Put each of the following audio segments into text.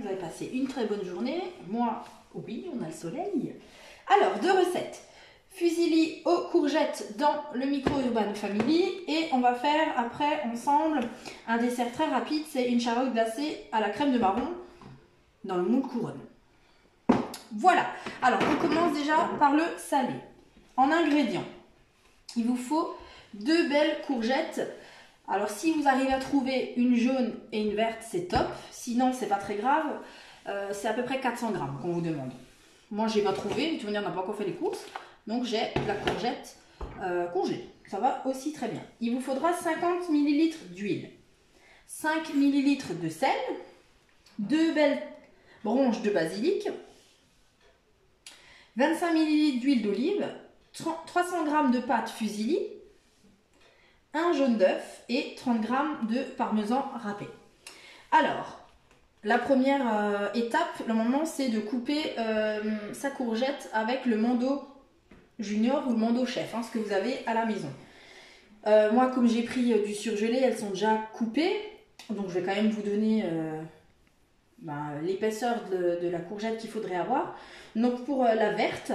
Vous avez passé une très bonne journée. Moi, oui, on a le soleil. Alors, 2 recettes. Fusilli aux courgettes dans le Micro Urban Family. Et on va faire après ensemble un dessert très rapide. C'est une charlotte glacée à la crème de marron dans le moule couronne. Voilà. Alors, on commence déjà par le salé. En ingrédients, il vous faut 2 belles courgettes. Alors, si vous arrivez à trouver une jaune et une verte, c'est top. Sinon, c'est pas très grave. C'est à peu près 400 grammes qu'on vous demande. Moi, je n'ai pas trouvé. De toute manière, on n'a pas encore fait les courses. Donc, j'ai la courgette congelée. Ça va aussi très bien. Il vous faudra 50 ml d'huile, 5 ml de sel, 2 belles branches de basilic, 25 ml d'huile d'olive, 300 g de pâte fusilli, un jaune d'œuf et 30 g de parmesan râpé. Alors, la première étape, normalement, c'est de couper sa courgette avec le Mando Junior ou le Mando Chef, ce que vous avez à la maison. Moi, comme j'ai pris du surgelé, elles sont déjà coupées. Donc, je vais quand même vous donner l'épaisseur de la courgette qu'il faudrait avoir. Donc, pour la verte,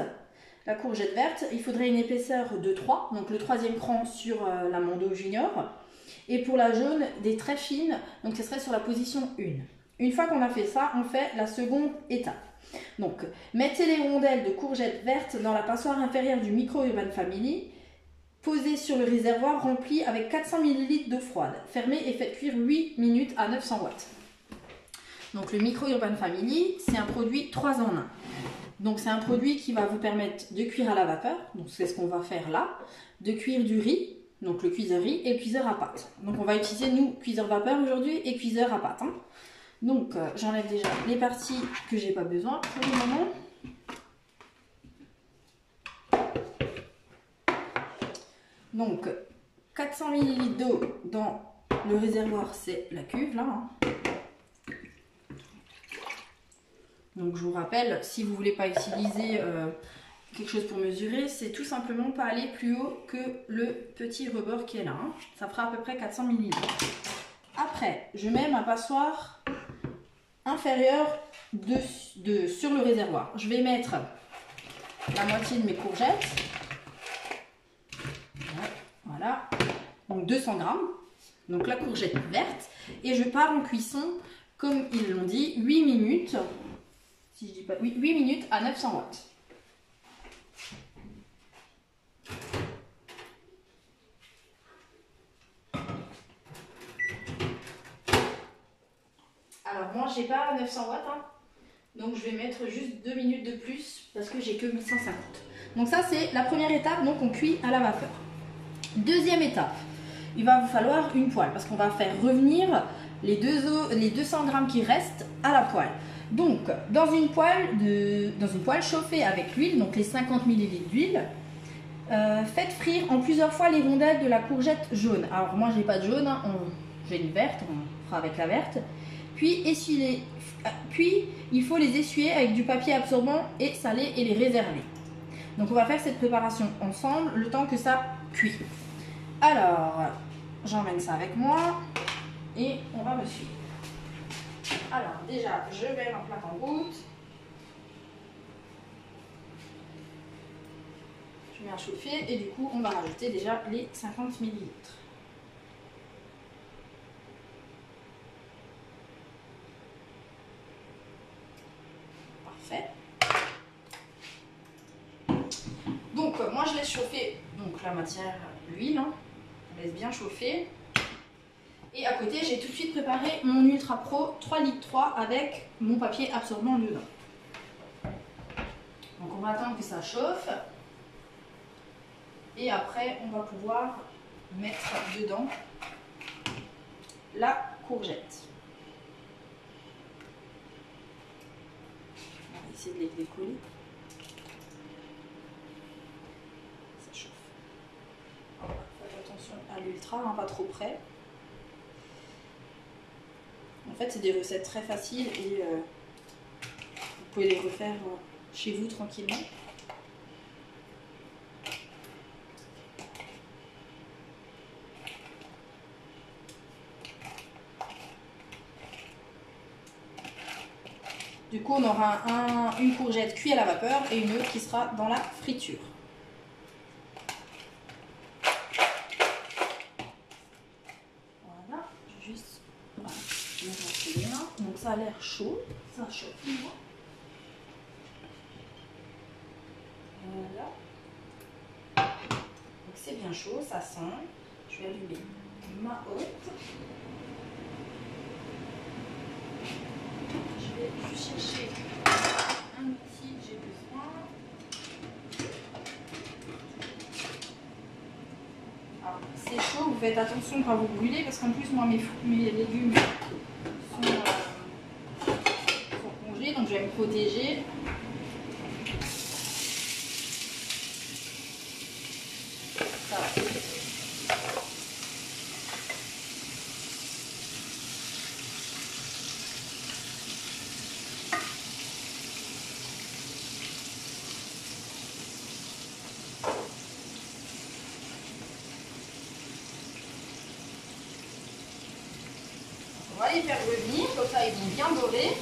la courgette verte, il faudrait une épaisseur de 3, donc le 3e cran sur la Mando Junior. Et pour la jaune, des très fines, donc ce serait sur la position 1. Une fois qu'on a fait ça, on fait la seconde étape. Donc, mettez les rondelles de courgettes vertes dans la passoire inférieure du Micro Urban Family, posez sur le réservoir rempli avec 400 ml d'eau froide. Fermez et faites cuire 8 minutes à 900 watts. Donc, le Micro Urban Family, c'est un produit 3 en 1. Donc, c'est un produit qui va vous permettre de cuire à la vapeur, donc c'est ce qu'on va faire là, de cuire du riz, donc le cuiseur riz et le cuiseur à pâte. Donc, on va utiliser, nous, cuiseur vapeur aujourd'hui et cuiseur à pâte. Donc, j'enlève déjà les parties que j'ai pas besoin pour le moment. Donc, 400 ml d'eau dans le réservoir, c'est la cuve là. Donc, je vous rappelle, si vous voulez pas utiliser quelque chose pour mesurer, c'est tout simplement pas aller plus haut que le petit rebord qui est là. Ça fera à peu près 400 ml. Après, je mets ma passoire inférieure sur le réservoir. Je vais mettre la moitié de mes courgettes. Voilà. Donc 200 grammes. Donc la courgette verte. Et je pars en cuisson, comme ils l'ont dit, 8 minutes. Si je dis pas 8 minutes à 900 watts. Alors moi j'ai pas 900 watts, donc je vais mettre juste 2 minutes de plus parce que j'ai que 1150. Donc ça c'est la première étape, donc on cuit à la vapeur. Deuxième étape, il va vous falloir une poêle parce qu'on va faire revenir les 200 grammes qui restent à la poêle. Donc dans une poêle chauffée avec l'huile, donc les 50 ml d'huile, faites frire en plusieurs fois les rondelles de la courgette jaune. Alors moi j'ai pas de jaune, j'ai une verte, on fera avec la verte. Puis il faut les essuyer avec du papier absorbant et saler et les réserver. Donc on va faire cette préparation ensemble le temps que ça cuit. Alors, j'emmène ça avec moi et on va me suivre. Alors déjà, je mets ma plaque en route. Je mets à chauffer et du coup on va rajouter déjà les 50 ml. Parfait. Donc moi je laisse chauffer donc la matière, l'huile, je laisse bien chauffer. Et à côté j'ai tout de suite préparé mon Ultra Pro 3,3 litres avec mon papier absorbant dedans. Donc on va attendre que ça chauffe. Et après on va pouvoir mettre dedans la courgette. On va essayer de les décoller. Ça chauffe. Faites attention à l'ultra, pas trop près. En fait, c'est des recettes très faciles et vous pouvez les refaire chez vous tranquillement. Du coup, on aura une courgette cuite à la vapeur et une autre qui sera dans la friture. Voilà, je vais juste me les mains. Donc ça a l'air chaud, ça chauffe. Voilà. Donc c'est bien chaud, ça sent. Je vais allumer ma hotte. Je vais juste chercher un outil que j'ai besoin. Alors, c'est chaud, vous faites attention quand vous brûlez parce qu'en plus, moi, mes légumes sont congelés, donc je vais me protéger. Ça va. On va les faire revenir, comme ça ils vont bien dorer. Je ne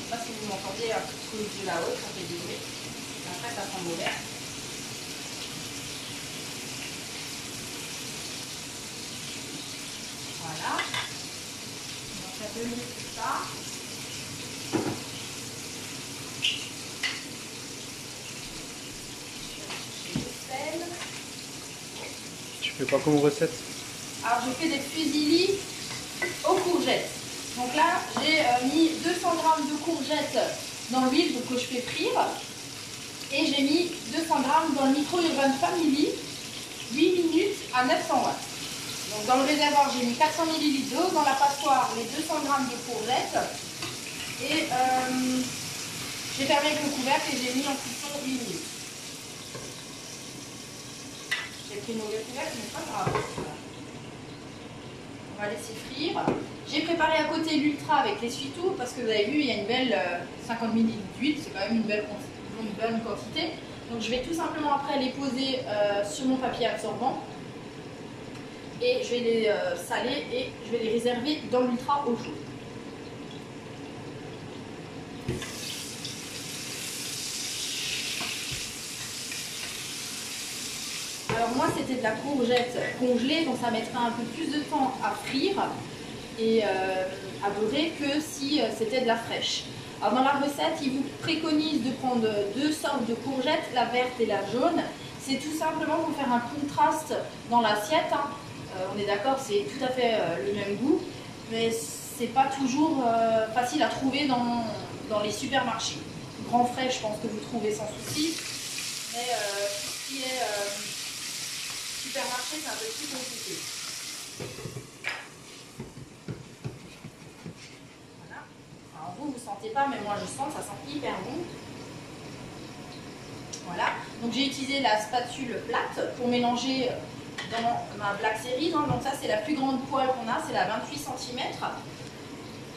sais pas si vous m'entendez à cause de la haute, ça fait du bruit. Après ça sent mauvais. Voilà. On va faire revenir tout ça. Je vais chercher le sel. Tu fais pas comme recette? Alors je fais des fusillis aux courgettes. Donc là j'ai mis 200 g de courgettes dans l'huile que je fais frire. Et j'ai mis 200 g dans le micro-oven Family 8 minutes à 900 watts. Donc dans le réservoir j'ai mis 400 ml d'eau, dans la passoire les 200 g de courgettes. Et j'ai fermé avec le couvercle et j'ai mis en cuisson 8 minutes. J'ai pris une mauvaise couvercle mais pas grave. On va laisser frire. J'ai préparé à côté l'ultra avec l'essuie-tout parce que vous avez vu, il y a une belle 50 ml d'huile, c'est quand même une bonne quantité. Donc je vais tout simplement après les poser sur mon papier absorbant et je vais les saler et je vais les réserver dans l'ultra au chaud. Alors moi c'était de la courgette congelée, donc ça mettrait un peu plus de temps à frire et à beurrer que si c'était de la fraîche. Alors dans la recette, il vous préconise de prendre deux sortes de courgettes, la verte et la jaune. C'est tout simplement pour faire un contraste dans l'assiette. Hein. On est d'accord, c'est tout à fait le même goût, mais c'est pas toujours facile à trouver dans les supermarchés. Grand frais, je pense que vous trouvez sans souci, mais tout ce qui est supermarché, c'est un peu plus compliqué. Voilà. Alors vous sentez pas, mais moi je sens, ça sent hyper bon. Voilà. Donc j'ai utilisé la spatule plate pour mélanger dans ma Black Series. Donc ça c'est la plus grande poêle qu'on a, c'est la 28 cm.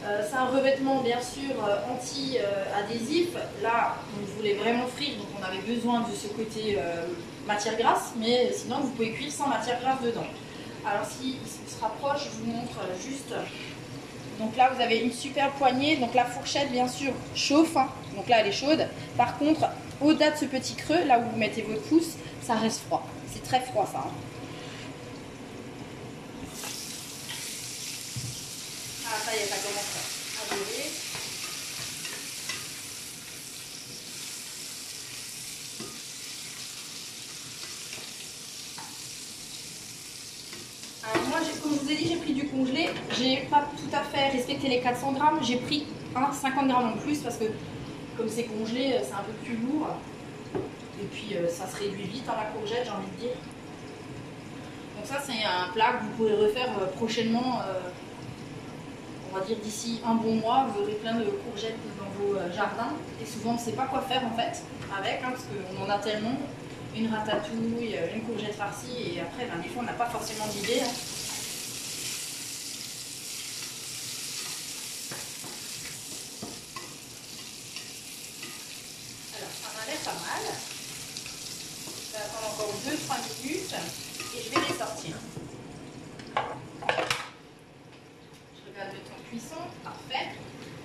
C'est un revêtement bien sûr anti-adhésif. Là, on voulait vraiment frire, donc on avait besoin de ce côté matière grasse, mais sinon vous pouvez cuire sans matière grasse dedans. Alors si il se rapproche, je vous montre juste. Donc là vous avez une super poignée, donc la fourchette bien sûr chauffe, hein. Donc là elle est chaude. Par contre, au-delà de ce petit creux, là où vous mettez votre pouce, ça reste froid. C'est très froid ça. Hein. Ah ça y est, ça commence à dorer. Alors moi, comme je vous ai dit, j'ai pris du congelé. J'ai pas tout à fait respecté les 400 grammes. J'ai pris 50 grammes en plus parce que comme c'est congelé, c'est un peu plus lourd. Et puis ça se réduit vite dans la courgette, j'ai envie de dire. Donc ça, c'est un plat que vous pourrez refaire prochainement. On va dire d'ici un bon mois, vous aurez plein de courgettes dans vos jardins. Et souvent, on ne sait pas quoi faire en fait avec, hein, parce qu'on en a tellement. Une ratatouille, une courgette farcie, et après, des fois, on n'a pas forcément d'idée. Hein. Alors, ça m'a l'air pas mal. Je vais attendre encore 2-3 minutes et je vais les sortir. Je regarde le temps de cuisson, parfait.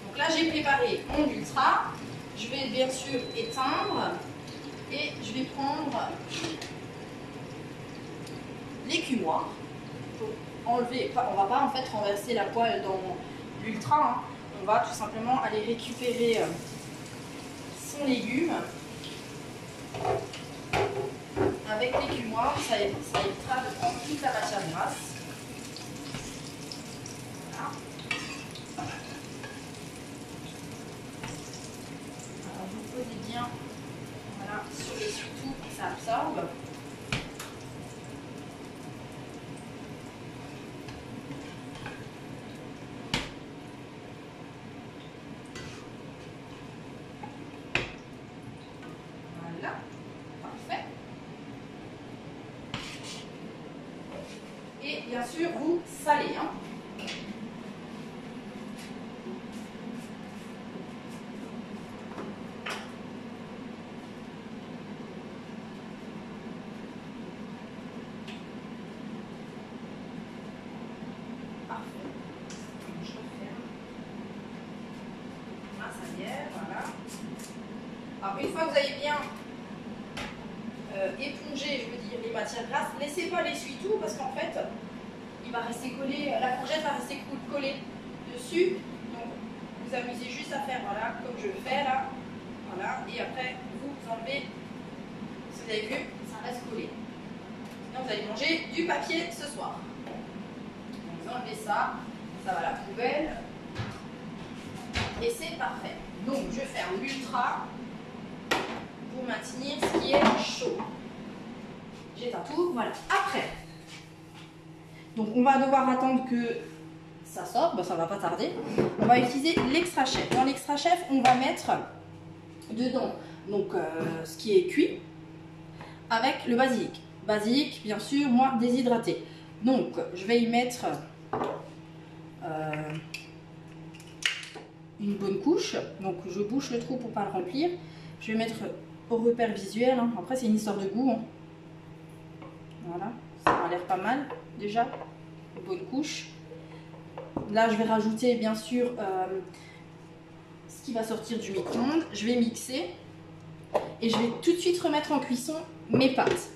Donc là, j'ai préparé mon ultra. Je vais bien sûr éteindre et je vais prendre l'écumoire pour enlever. On ne va pas en fait renverser la poêle dans l'ultra. Hein. On va tout simplement aller récupérer son légume avec l'écumoire. Ça évitera de prendre toute la matière grasse. Voilà. Alors vous posez bien voilà, sur les surtout pour que ça absorbe. Voilà, parfait. Et bien sûr, vous salez. Hein. Alors, une fois que vous avez bien épongé, je veux dire, les matières grasses, laissez pas l'essuie-tout parce qu'en fait, il va rester collé, la courgette va rester collée dessus. Donc, vous amusez juste à faire, voilà, comme je le fais là. Voilà, et après, vous enlevez, si vous avez vu, ça reste collé. Sinon, vous allez manger du papier ce soir. Donc, vous enlevez ça, ça va à la poubelle. Et c'est parfait. Donc, je ferme l'ultra pour maintenir ce qui est chaud. J'éteins tout, voilà. Après, donc on va devoir attendre que ça sorte, ben, ça va pas tarder. On va utiliser l'extra chef. Dans l'extra chef, on va mettre dedans donc ce qui est cuit avec le basilic. Basilic, bien sûr, moi déshydraté. Donc je vais y mettre une bonne couche. Donc je bouche le trou pour pas le remplir. Je vais mettre au repère visuel. Hein. Après c'est une histoire de goût. Hein. Voilà, ça a l'air pas mal déjà. Une bonne couche. Là je vais rajouter bien sûr ce qui va sortir du micro-ondes. Je vais mixer et je vais tout de suite remettre en cuisson mes pâtes.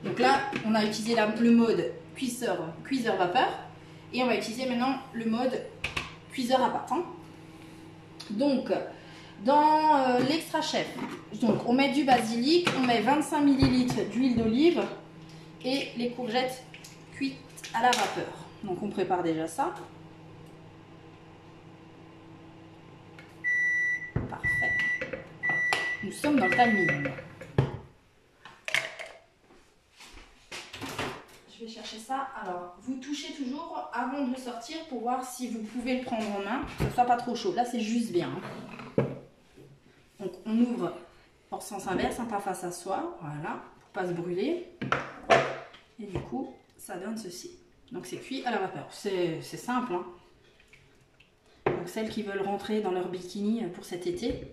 Donc là on a utilisé le mode cuiseur vapeur et on va utiliser maintenant le mode cuiseur à pâte. Hein. Donc dans l'extra chef, donc on met du basilic, on met 25 ml d'huile d'olive et les courgettes cuites à la vapeur. Donc on prépare déjà ça. Parfait. Nous sommes dans le timing. Je vais chercher ça. Alors, vous touchez toujours avant de le sortir pour voir si vous pouvez le prendre en main, que ce soit pas trop chaud. Là, c'est juste bien. Donc, on ouvre en sens inverse, pas face à soi. Voilà, pour pas se brûler. Et du coup, ça donne ceci. Donc, c'est cuit à la vapeur. C'est simple. Hein. Donc, celles qui veulent rentrer dans leur bikini pour cet été,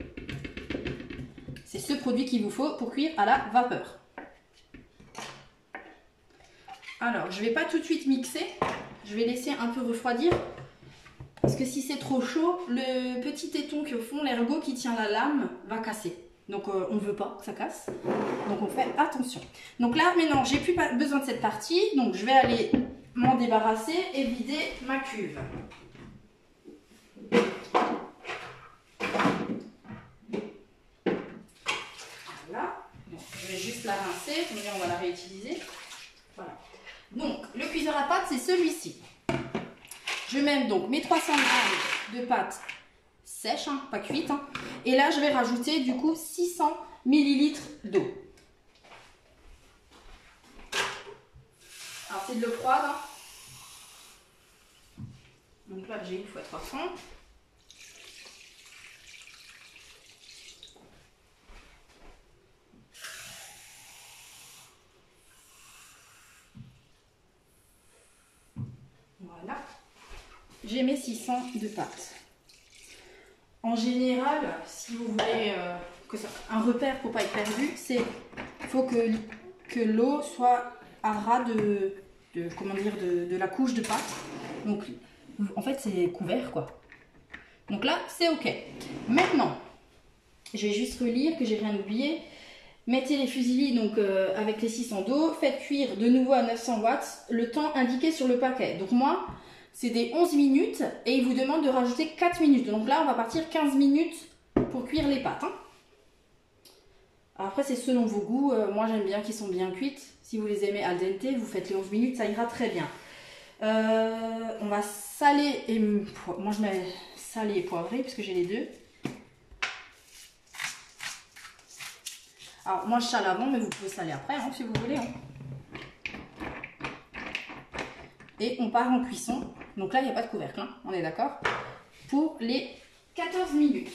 c'est ce produit qu'il vous faut pour cuire à la vapeur. Alors, je ne vais pas tout de suite mixer. Je vais laisser un peu refroidir. Parce que si c'est trop chaud, le petit téton qui au fond, l'ergot qui tient la lame, va casser. Donc, on ne veut pas que ça casse. Donc, on fait attention. Donc là, maintenant, j'ai plus besoin de cette partie. Donc, je vais aller m'en débarrasser et vider ma cuve. Voilà. Donc, je vais juste la rincer. Comme ça, on va la réutiliser. Voilà. Donc, le cuiseur à pâte, c'est celui-ci. Je mets donc mes 300 g de pâte sèche, hein, pas cuite. Hein. Et là, je vais rajouter du coup 600 ml d'eau. Alors, c'est de l'eau froide. Hein. Donc là, j'ai 1 fois 300. Voilà. J'ai mes 600 de pâte. En général, si vous voulez un repère pour ne pas être perdu, c'est faut que l'eau soit à ras de la couche de pâte. Donc, en fait, c'est couvert, quoi. Donc là, c'est OK. Maintenant, je vais juste relire que j'ai rien oublié. Mettez les fusilis donc, avec les 600 d'eau. Faites cuire de nouveau à 900 watts le temps indiqué sur le paquet. Donc moi, c'est des 11 minutes et il vous demande de rajouter 4 minutes. Donc là, on va partir 15 minutes pour cuire les pâtes. Hein. Après, c'est selon vos goûts. Moi, j'aime bien qu'ils sont bien cuites. Si vous les aimez al dente, vous faites les 11 minutes, ça ira très bien. On va saler et... Moi, je mets salé et poivré puisque j'ai les deux. Alors, moi, je sale avant, mais vous pouvez saler après, hein, si vous voulez. Hein. Et on part en cuisson. Donc là, il n'y a pas de couvercle, hein, on est d'accord? Pour les 14 minutes.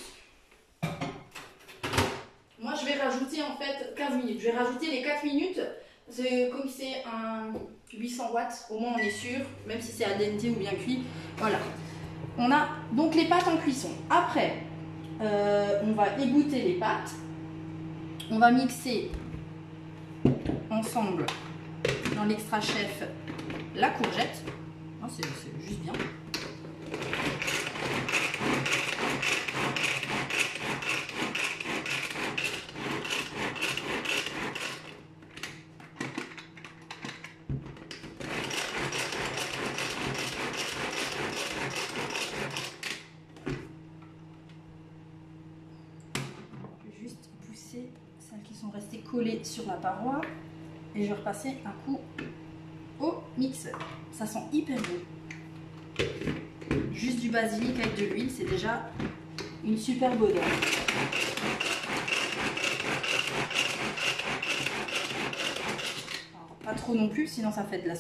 Moi, je vais rajouter en fait 15 minutes. Je vais rajouter les 4 minutes. Comme c'est un 800 watts, au moins on est sûr, même si c'est al dente ou bien cuit. Voilà. On a donc les pâtes en cuisson. Après, on va égoutter les pâtes. On va mixer ensemble dans l'extra chef la courgette. Oh, c'est juste bien. Celles qui sont restées collées sur la paroi et je vais repasser un coup au mixeur. Ça sent hyper bon. Juste du basilic avec de l'huile, c'est déjà une superbe odeur. Alors, pas trop non plus, sinon ça fait de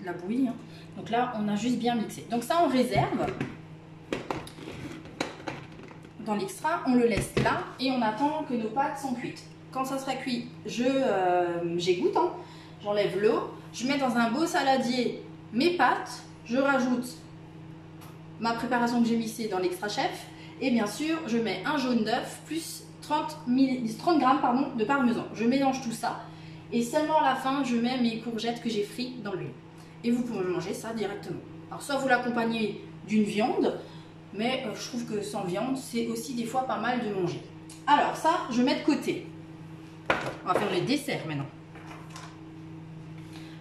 la bouillie. Hein. Donc là, on a juste bien mixé. Donc ça, on réserve. Dans l'extra, on le laisse là et on attend que nos pâtes sont cuites. Quand ça sera cuit, j'égoutte, hein, j'enlève l'eau, je mets dans un beau saladier mes pâtes, je rajoute ma préparation que j'ai mixée dans l'extra chef et bien sûr je mets un jaune d'œuf plus 30 g de parmesan. Je mélange tout ça et seulement à la fin je mets mes courgettes que j'ai frites dans l'huile. Et vous pouvez manger ça directement. Alors soit vous l'accompagnez d'une viande, mais je trouve que sans viande c'est aussi des fois pas mal de manger. Alors ça je mets de côté. On va faire le dessert maintenant.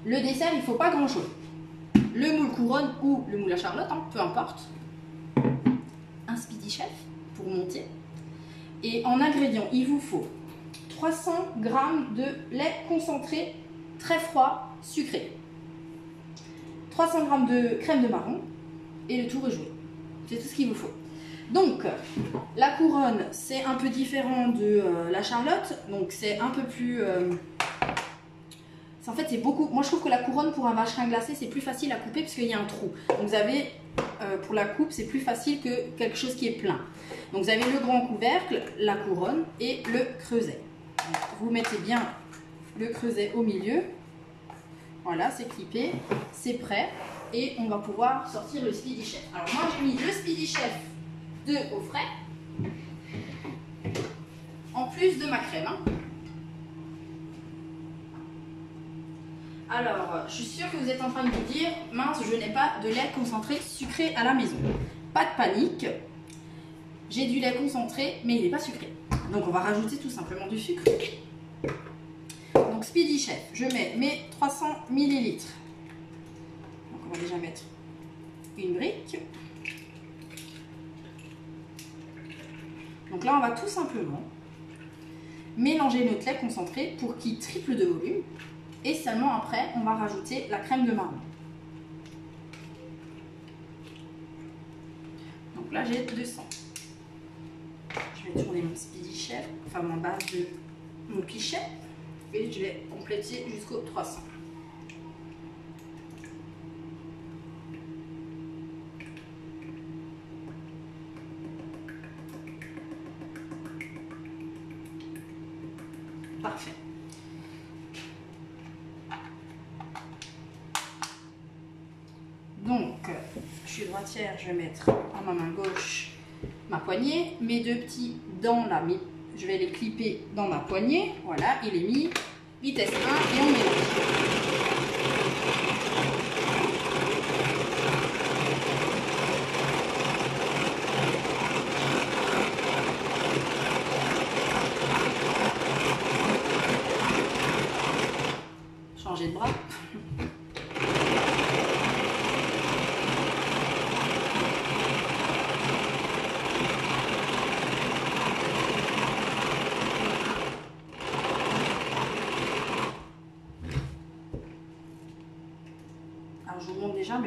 Le dessert, il ne faut pas grand chose. Le moule couronne ou le moule à charlotte, hein, peu importe. Un Speedy Chef pour monter. Et en ingrédients, il vous faut 300 g de lait concentré très froid sucré. 300 g de crème de marron et le tout rejoué. C'est tout ce qu'il vous faut. Donc, la couronne, c'est un peu différent de la charlotte. Donc, c'est un peu plus... en fait, c'est beaucoup... Moi, je trouve que la couronne, pour un vacherin glacé, c'est plus facile à couper parce qu'il y a un trou. Donc, vous avez, pour la coupe, c'est plus facile que quelque chose qui est plein. Donc, vous avez le grand couvercle, la couronne et le creuset. Donc, vous mettez bien le creuset au milieu. Voilà, c'est clippé, c'est prêt. Et on va pouvoir sortir le Speedy Chef. Alors, moi, j'ai mis le Speedy Chef au frais, en plus de ma crème. Hein. Alors, je suis sûre que vous êtes en train de vous dire, mince, je n'ai pas de lait concentré sucré à la maison. Pas de panique, j'ai du lait concentré, mais il n'est pas sucré. Donc, on va rajouter tout simplement du sucre. Donc, Speedy Chef, je mets mes 300 ml. Donc, on va déjà mettre une brique. Donc là, on va tout simplement mélanger notre lait concentré pour qu'il triple de volume. Et seulement après, on va rajouter la crème de marron. Donc là, j'ai 200. Je vais tourner mon Speedy Chef, enfin ma base de mon pichet. Et je vais compléter jusqu'au 300. Parfait. Donc, je suis droitière, je vais mettre en ma main gauche ma poignée. Mes deux petits dents là, je vais les clipper dans ma poignée. Voilà, il est mis. Vitesse 1 et on mélange.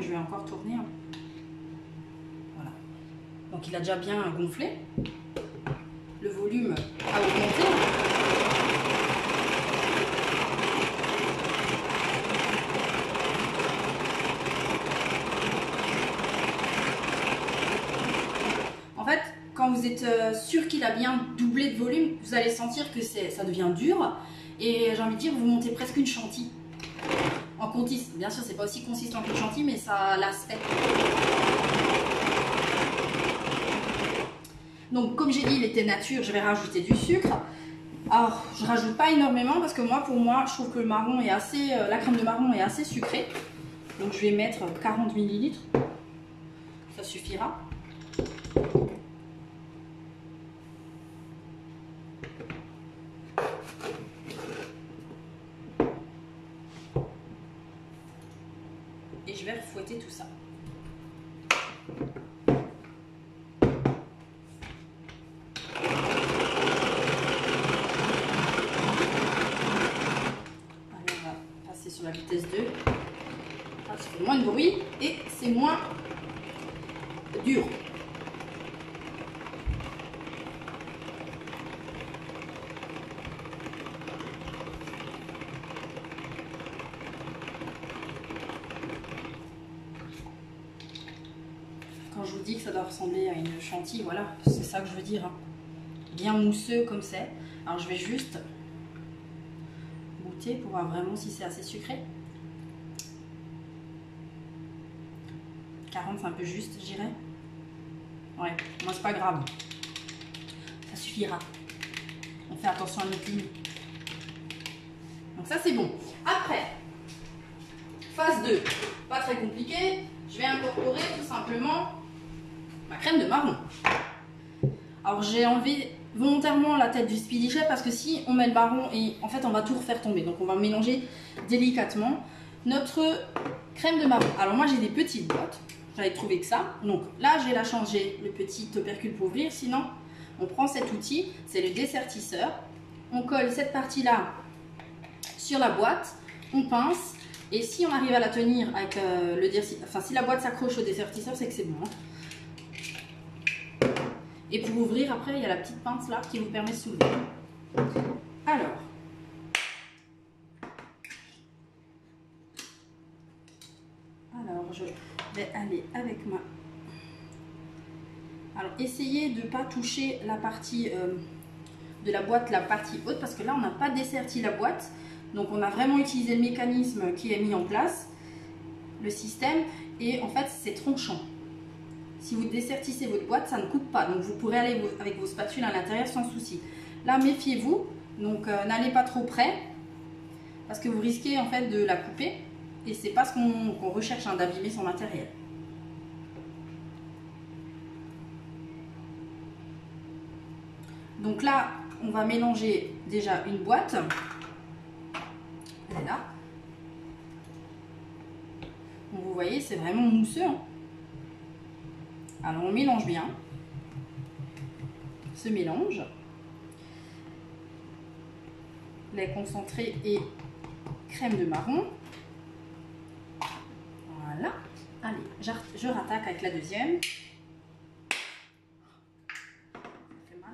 mais je vais encore tourner. Hein. Voilà. Donc il a déjà bien gonflé. Le volume a augmenté. En fait, quand vous êtes sûr qu'il a bien doublé de volume, vous allez sentir que ça devient dur. Et j'ai envie de dire, vous montez presque une chantilly. En consistance, bien sûr, c'est pas aussi consistant qu'une chantilly, mais ça a l'aspect. Donc, comme j'ai dit, il était nature, je vais rajouter du sucre. Alors, je rajoute pas énormément parce que pour moi, je trouve que le marron est assez, la crème de marron est assez sucrée. Donc, je vais mettre 40 ml. Ça suffira. Et je vais refouetter tout ça. Allez, on va passer sur la vitesse 2. Ça fait moins de bruit et c'est moins dur. Quand je vous dis que ça doit ressembler à une chantilly, voilà, c'est ça que je veux dire. Hein. Bien mousseux comme c'est. Alors je vais juste goûter pour voir vraiment si c'est assez sucré. 40 c'est un peu juste, je dirais. Ouais, moi c'est pas grave. Ça suffira. On fait attention à notre ligne. Donc ça c'est bon. Après, phase 2. Pas très compliqué. Je vais incorporer tout simplement ma crème de marron. Alors j'ai enlevé volontairement la tête du Speedy Chef parce que si on met le marron et en fait on va tout refaire tomber. Donc on va mélanger délicatement notre crème de marron. Alors moi j'ai des petites boîtes. J'avais trouvé que ça. Donc là je vais la changer, le petit opercule pour ouvrir. Sinon on prend cet outil, c'est le dessertisseur. On colle cette partie là sur la boîte. On pince. Et si on arrive à la tenir avec le dessertisseur, enfin si la boîte s'accroche au dessertisseur, c'est que c'est bon. Hein. Et pour ouvrir, après, il y a la petite pince là qui vous permet de soulever. Alors, je vais aller avec ma... Alors, essayez de ne pas toucher la partie de la boîte, la partie haute, parce que là, on n'a pas desserti la boîte. Donc, on a vraiment utilisé le mécanisme qui est mis en place, le système, et en fait, c'est tranchant. Si vous dessertissez votre boîte, ça ne coupe pas. Donc, vous pourrez aller avec vos spatules à l'intérieur sans souci. Là, méfiez-vous. Donc, n'allez pas trop près parce que vous risquez en fait de la couper. Et c'est pas ce qu'on recherche, hein, d'abîmer son matériel. Donc là, on va mélanger déjà une boîte. Elle est là. Donc, vous voyez, c'est vraiment mousseux. Hein. Alors on mélange bien ce mélange, lait concentré et crème de marron. Voilà. Allez, je rattaque avec la deuxième. Ça fait mal.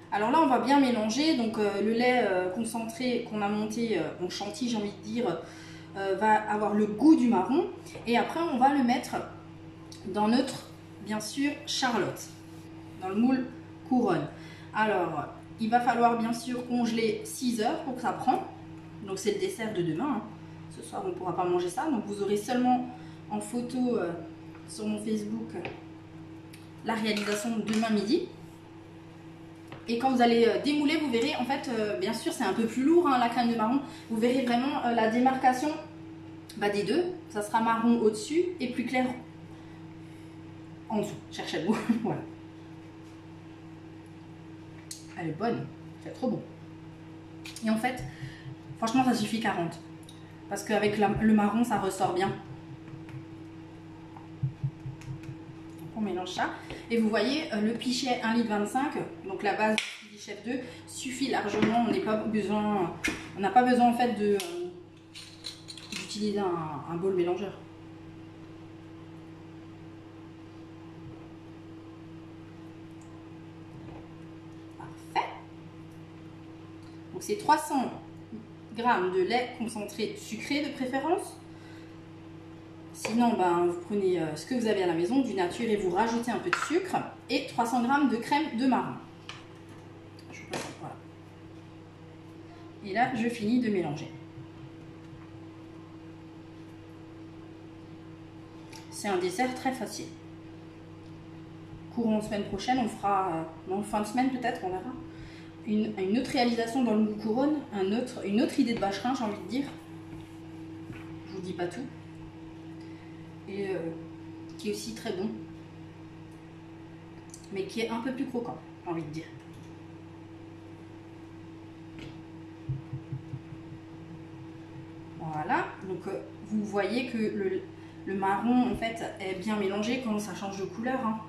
Alors là, on va bien mélanger. Donc le lait concentré qu'on a monté en chantilly, j'ai envie de dire, va avoir le goût du marron. Et après, on va le mettre dans notre, bien sûr, charlotte, dans le moule couronne. Alors, il va falloir bien sûr congeler 6 heures pour que ça prenne. Donc c'est le dessert de demain. Hein. Ce soir, on ne pourra pas manger ça. Donc vous aurez seulement en photo sur mon Facebook la réalisation de demain midi. Et quand vous allez démouler, vous verrez, en fait, bien sûr, c'est un peu plus lourd, hein, la crème de marron. Vous verrez vraiment la démarcation des deux. Ça sera marron au-dessus et plus clair en dessous. Cherchez le mot. Voilà. Elle est bonne. C'est trop bon. Et en fait, franchement, ça suffit 40. Parce qu'avec le marron, ça ressort bien. On mélange ça et vous voyez le pichet 1,25 litre, donc la base du Chef 2 suffit largement. On n'a pas besoin en fait d'utiliser un bol mélangeur. Parfait. Donc c'est 300 g de lait concentré sucré de préférence. Sinon, ben, vous prenez ce que vous avez à la maison, du nature, et vous rajoutez un peu de sucre et 300 g de crème de marron. Voilà. Et là, je finis de mélanger. C'est un dessert très facile. Courant semaine prochaine, on fera, en fin de semaine peut-être, on verra, une autre réalisation dans le moule couronne, une autre idée de vacherin, j'ai envie de dire. Je vous dis pas tout. Et qui est aussi très bon, mais qui est un peu plus croquant, j'ai envie de dire. Voilà, donc vous voyez que le marron en fait est bien mélangé quand ça change de couleur. Hein.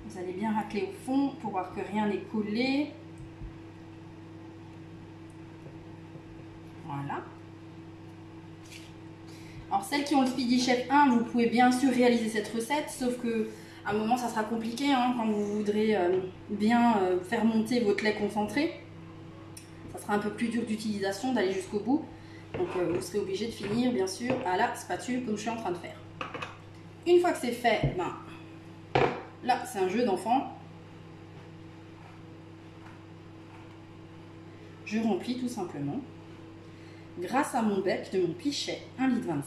Vous allez bien racler au fond pour voir que rien n'est collé. Voilà. Alors celles qui ont le Speedy Chef 1, vous pouvez bien sûr réaliser cette recette, sauf que à un moment ça sera compliqué hein, quand vous voudrez bien faire monter votre lait concentré. Ça sera un peu plus dur d'utilisation, d'aller jusqu'au bout. Donc vous serez obligé de finir bien sûr à la spatule comme je suis en train de faire. Une fois que c'est fait, ben, là c'est un jeu d'enfant. Je remplis tout simplement. Grâce à mon bec de mon pichet 1,25 litre,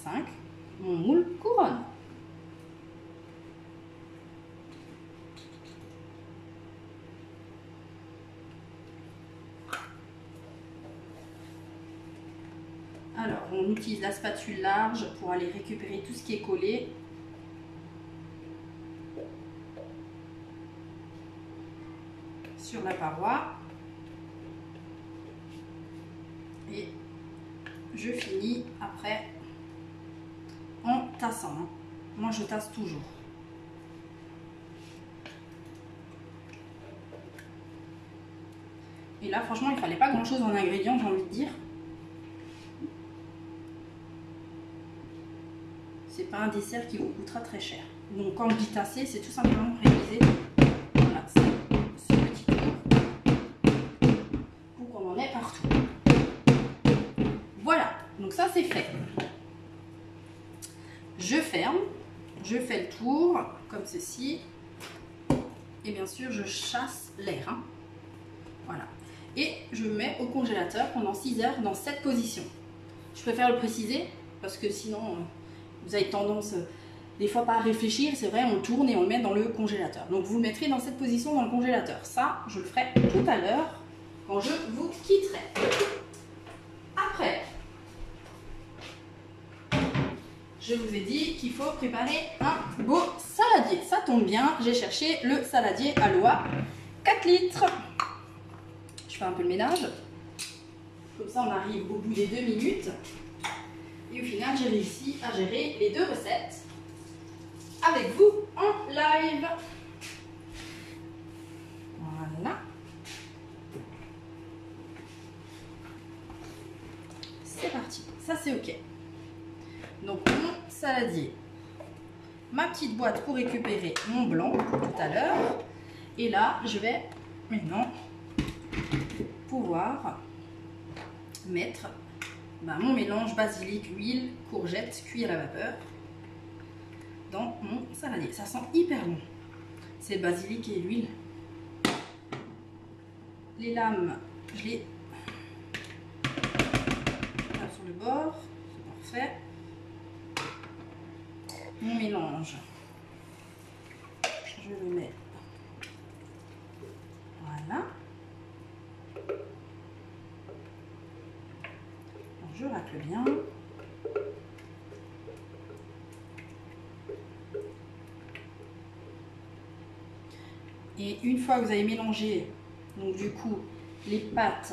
mon moule couronne. Alors, on utilise la spatule large pour aller récupérer tout ce qui est collé. Sur la paroi. Et je finis après en tassant. Moi je tasse toujours. Et là franchement il fallait pas grand chose en ingrédients, j'ai envie de dire. C'est pas un dessert qui vous coûtera très cher. Donc quand je dis tasser, c'est tout simplement réaliser voilà, ce petit tour pour qu'on en ait partout. Voilà, donc ça c'est fait. Je ferme, je fais le tour comme ceci et bien sûr je chasse l'air. Hein. Voilà. Et je mets au congélateur pendant 6 heures dans cette position. Je préfère le préciser parce que sinon vous avez tendance des fois pas à réfléchir. C'est vrai, on tourne et on le met dans le congélateur. Donc vous le mettrez dans cette position dans le congélateur. Ça, je le ferai tout à l'heure quand je vous quitterai. Après, je vous ai dit qu'il faut préparer un beau saladier. Ça tombe bien, j'ai cherché le saladier Aloha 4 litres. Je fais un peu le ménage. Comme ça, on arrive au bout des 2 minutes. Et au final, j'ai réussi à gérer les 2 recettes avec vous en live. Voilà. C'est parti. Ça, c'est OK. Donc mon saladier, ma petite boîte pour récupérer mon blanc tout à l'heure. Et là, je vais maintenant pouvoir mettre mon mélange basilic, huile, courgette, cuit à la vapeur dans mon saladier. Ça sent hyper bon. C'est le basilic et l'huile. Les lames, je les tape sur le bord. C'est parfait. Mon mélange, je le mets, voilà, je racle bien, et une fois que vous avez mélangé, donc du coup, les pâtes,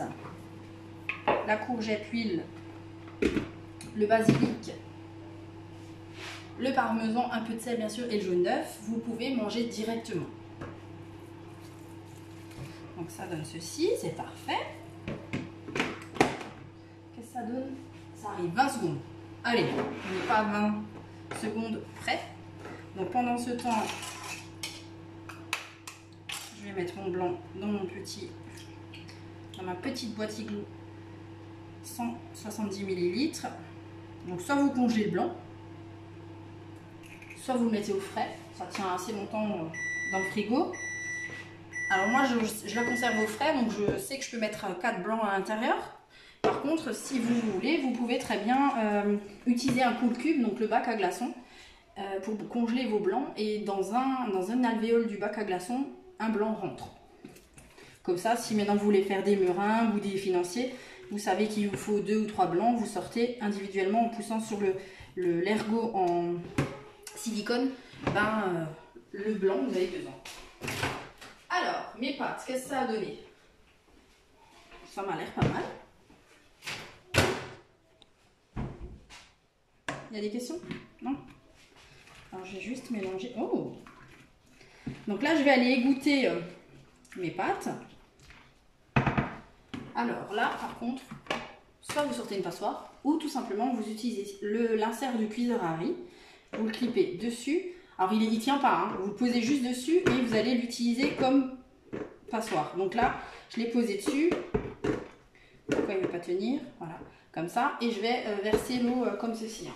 la courgette, l'huile, le basilic, le parmesan, un peu de sel bien sûr et le jaune d'œuf, vous pouvez manger directement. Donc ça donne ceci, c'est parfait. Qu'est-ce que ça donne? Ça arrive 20 secondes. Allez, on n'est pas à 20 secondes près. Donc pendant ce temps, je vais mettre mon blanc dans ma petite boîte igloo, 170 ml. Donc soit vous congelez le blanc, soit vous le mettez au frais. Ça tient assez longtemps dans le frigo. Alors moi je la conserve au frais, donc je sais que je peux mettre 4 blancs à l'intérieur. Par contre, si vous voulez, vous pouvez très bien utiliser un cool cube, donc le bac à glaçons, pour congeler vos blancs. Et dans un alvéole du bac à glaçons, un blanc rentre. Comme ça, si maintenant vous voulez faire des meringues ou des financiers, vous savez qu'il vous faut 2 ou 3 blancs, vous sortez individuellement en poussant sur l'ergot en silicone, le blanc, vous avez besoin. Alors, mes pâtes, qu'est-ce que ça a donné? Ça m'a l'air pas mal. Il y a des questions? Non? Alors, je vais juste mélanger. Oh! Donc là, je vais aller égoutter mes pâtes. Alors là, par contre, soit vous sortez une passoire, ou tout simplement, vous utilisez l'insert du cuiseur à riz. Vous le clipez dessus. Alors, il ne tient pas, hein. Vous le posez juste dessus et vous allez l'utiliser comme passoire. Donc là, je l'ai posé dessus. Pourquoi il ne veut pas tenir? Voilà, comme ça. Et je vais verser l'eau comme ceci. Hein.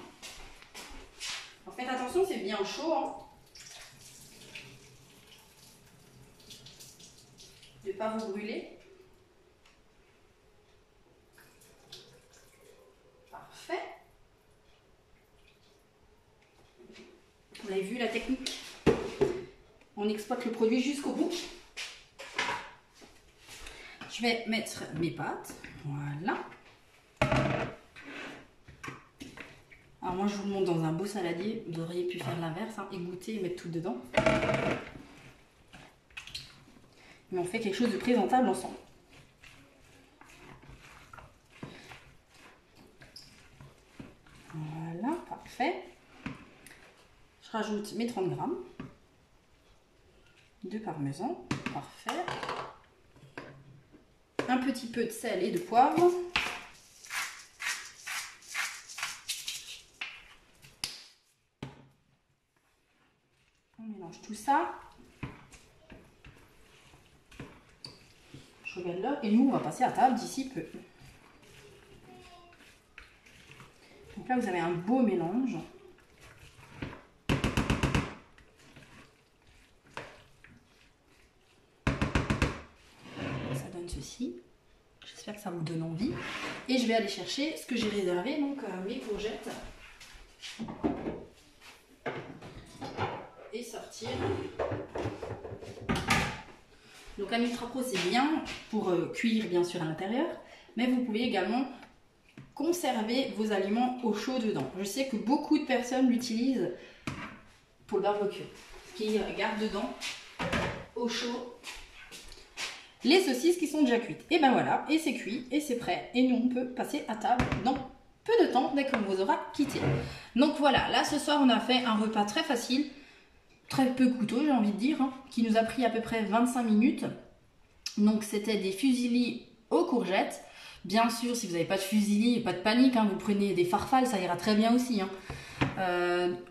Alors, faites attention, c'est bien chaud. Hein. De ne pas vous brûler. Parfait. Vous avez vu la technique? On exploite le produit jusqu'au bout. Je vais mettre mes pâtes. Voilà. Alors moi, je vous le montre dans un beau saladier. Vous auriez pu faire l'inverse, hein, égoutter et mettre tout dedans. Mais on fait quelque chose de présentable ensemble. Voilà, parfait. Je rajoute mes 30 grammes de parmesan, parfait. Un petit peu de sel et de poivre. On mélange tout ça. Je regarde là et nous on va passer à table d'ici peu. Donc là vous avez un beau mélange. Ça donne ceci. J'espère que ça vous donne envie. Et je vais aller chercher ce que j'ai réservé, donc mes courgettes. Et sortir. Donc un Ultra Pro c'est bien pour cuire bien sûr à l'intérieur, mais vous pouvez également conserver vos aliments au chaud dedans. Je sais que beaucoup de personnes l'utilisent pour le barbecue, qui gardent dedans au chaud les saucisses qui sont déjà cuites. Et ben voilà, et c'est cuit, et c'est prêt, et nous on peut passer à table dans peu de temps dès qu'on vous aura quitté. Donc voilà, là ce soir on a fait un repas très facile, très peu coûteux j'ai envie de dire, hein, qui nous a pris à peu près 25 minutes. Donc c'était des fusillis aux courgettes. Bien sûr, si vous n'avez pas de fusilli, pas de panique, hein, vous prenez des farfales, ça ira très bien aussi. Hein.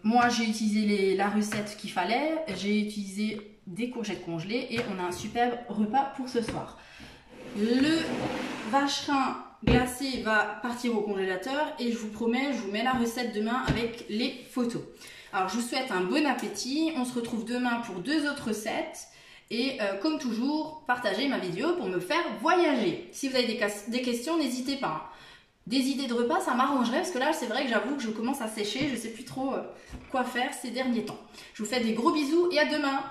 Moi j'ai utilisé la recette qu'il fallait, j'ai utilisé des courgettes congelées et on a un superbe repas pour ce soir. Le vacherin glacé va partir au congélateur et je vous promets, je vous mets la recette demain avec les photos. Alors je vous souhaite un bon appétit, on se retrouve demain pour 2 autres recettes et comme toujours, partagez ma vidéo pour me faire voyager. Si vous avez des questions, n'hésitez pas. Des idées de repas, ça m'arrangerait parce que là c'est vrai que j'avoue que je commence à sécher, je ne sais plus trop quoi faire ces derniers temps. Je vous fais des gros bisous et à demain.